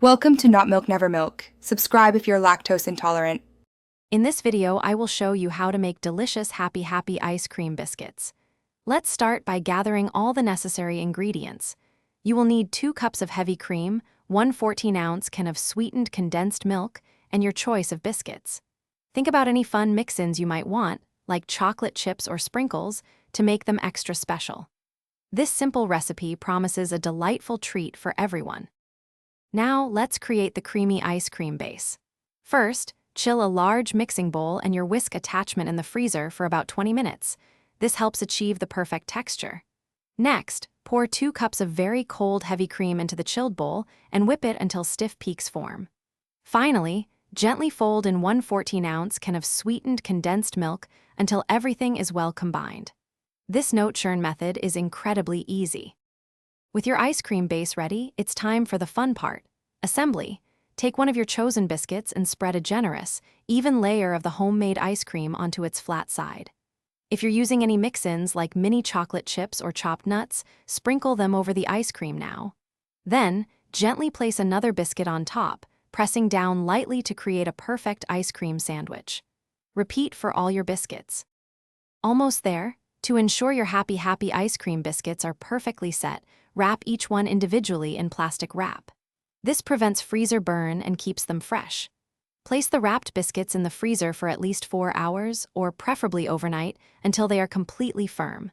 Welcome to Not Milk Never Milk. Subscribe if you're lactose intolerant. In this video, I will show you how to make delicious Happy ice cream biscuits. Let's start by gathering all the necessary ingredients. You will need 2 cups of heavy cream, 1 14-ounce can of sweetened condensed milk, and your choice of biscuits. Think about any fun mix-ins you might want, like chocolate chips or sprinkles, to make them extra special. This simple recipe promises a delightful treat for everyone. Now, let's create the creamy ice cream base. First, chill a large mixing bowl and your whisk attachment in the freezer for about 20 minutes. This helps achieve the perfect texture. Next, pour 2 cups of very cold heavy cream into the chilled bowl and whip it until stiff peaks form. Finally, gently fold in 1 14-ounce can of sweetened condensed milk until everything is well combined. This note churn method is incredibly easy. With your ice cream base ready, it's time for the fun part, assembly. Take one of your chosen biscuits and spread a generous, even layer of the homemade ice cream onto its flat side. If you're using any mix-ins like mini chocolate chips or chopped nuts, sprinkle them over the ice cream now. Then, gently place another biscuit on top, pressing down lightly to create a perfect ice cream sandwich. Repeat for all your biscuits. Almost there. To ensure your happy ice cream biscuits are perfectly set, wrap each one individually in plastic wrap. This prevents freezer burn and keeps them fresh. Place the wrapped biscuits in the freezer for at least 4 hours, or preferably overnight, until they are completely firm.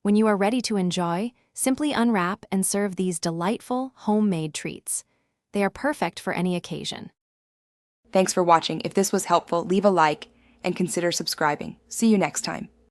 When you are ready to enjoy, simply unwrap and serve these delightful, homemade treats. They are perfect for any occasion. Thanks for watching. If this was helpful, leave a like and consider subscribing. See you next time.